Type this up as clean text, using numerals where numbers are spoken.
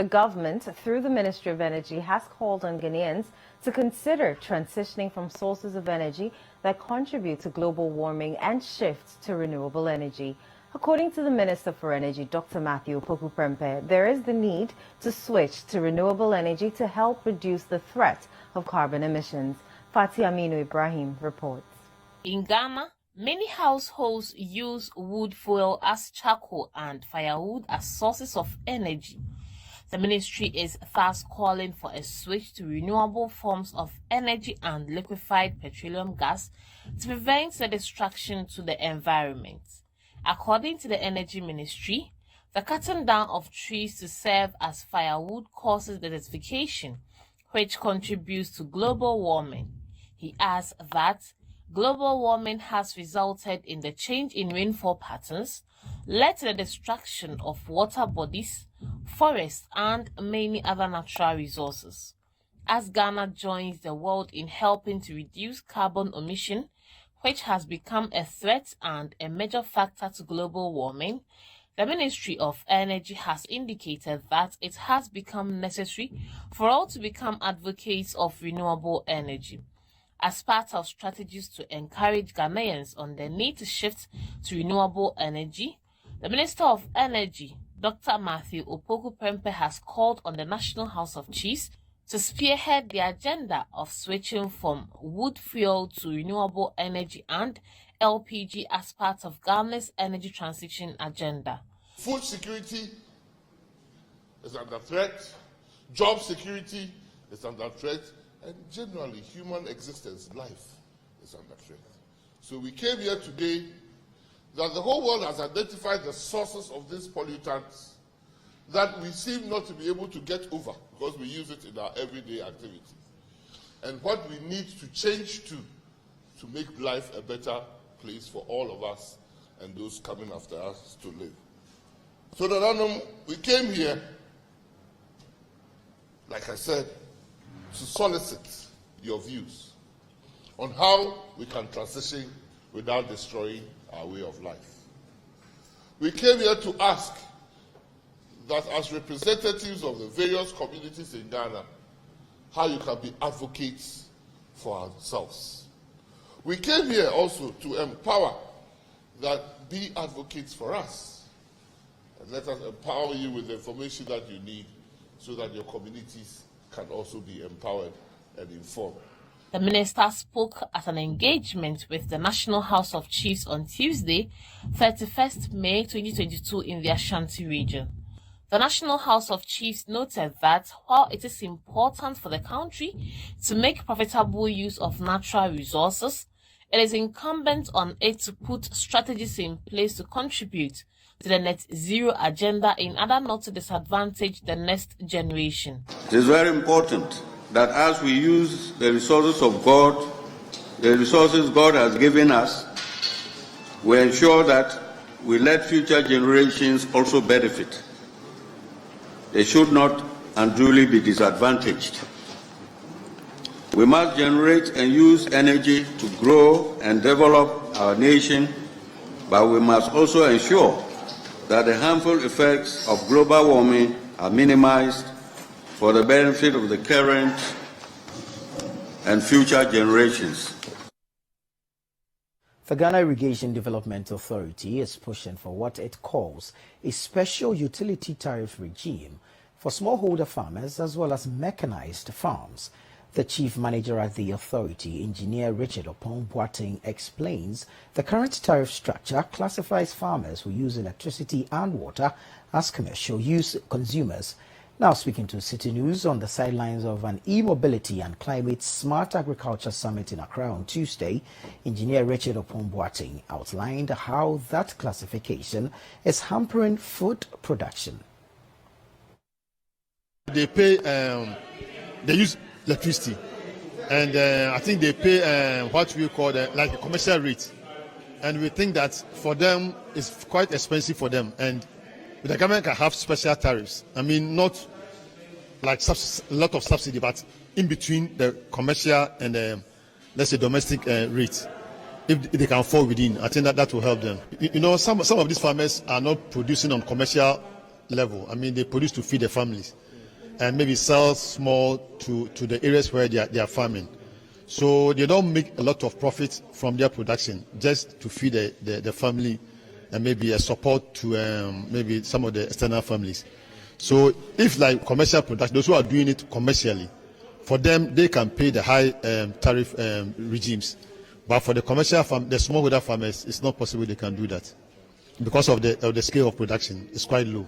The government, through the Ministry of Energy, has called on Ghanaians to consider transitioning from sources of energy that contribute to global warming and shift to renewable energy. According to the Minister for Energy, Dr. Matthew Opoku-Prempeh, there is the need to switch to renewable energy to help reduce the threat of carbon emissions. Fatih Aminu Ibrahim reports. In Ghana, many households use wood fuel as charcoal and firewood as sources of energy. The ministry is thus calling for a switch to renewable forms of energy and liquefied petroleum gas to prevent the destruction to the environment. According to the Energy Ministry, the cutting down of trees to serve as firewood causes desertification, which contributes to global warming. He adds that global warming has resulted in the change in rainfall patterns, led to the destruction of water bodies, forests, and many other natural resources. As Ghana joins the world in helping to reduce carbon emission, which has become a threat and a major factor to global warming, the Ministry of Energy has indicated that it has become necessary for all to become advocates of renewable energy. As part of strategies to encourage Ghanaians on the need to shift to renewable energy, the Minister of Energy, Dr. Matthew Opoku-Prempeh, has called on the National House of Chiefs to spearhead the agenda of switching from wood fuel to renewable energy and LPG as part of Ghana's energy transition agenda. Food security is under threat, job security is under threat, and generally human existence, life, is under threat. So we came here today that the whole world has identified the sources of these pollutants that we seem not to be able to get over because we use it in our everyday activity. And what we need to change to make life a better place for all of us and those coming after us to live. So that we came here, like I said, to solicit your views on how we can transition without destroying our way of life. We came here to ask that as representatives of the various communities in Ghana, how you can be advocates for ourselves. We came here also to empower that be advocates for us. And let us empower you with the information that you need so that your communities can also be empowered and informed. The minister spoke at an engagement with the National House of Chiefs on Tuesday, 31st May 2022 in the Ashanti region. The National House of Chiefs noted that while it is important for the country to make profitable use of natural resources, it is incumbent on it to put strategies in place to contribute to the net zero agenda in order not to disadvantage the next generation. It is very important that as we use the resources of God, the resources God has given us, we ensure that we let future generations also benefit. They should not unduly be disadvantaged. We must generate and use energy to grow and develop our nation, but we must also ensure that the harmful effects of global warming are minimized for the benefit of the current and future generations. The Ghana Irrigation Development Authority is pushing for what it calls a special utility tariff regime for smallholder farmers as well as mechanized farms. The chief manager at the authority, Engineer Richard Opon-Boateng, explains the current tariff structure classifies farmers who use electricity and water as commercial use consumers. Now speaking to City News on the sidelines of an e-mobility and climate smart agriculture summit in Accra on Tuesday, Engineer Richard Opon-Boateng outlined how that classification is hampering food production. They pay, they use electricity, and I think they pay what we call like a commercial rate, and we think that for them it's quite expensive for them, and the government can have special tariffs. I mean, not like a lot of subsidy, but in between the commercial and let's say domestic rate. If they can fall within, I think that will help them. You know, some of these farmers are not producing on commercial level. I mean, they produce to feed their families and maybe sell small to the areas where they are farming. So they don't make a lot of profit from their production just to feed the family and maybe a support to maybe some of the external families. So if like commercial production, those who are doing it commercially, for them, they can pay the high tariff regimes. But for the commercial farm, the smallholder farmers, it's not possible they can do that because of the scale of production. It's quite low.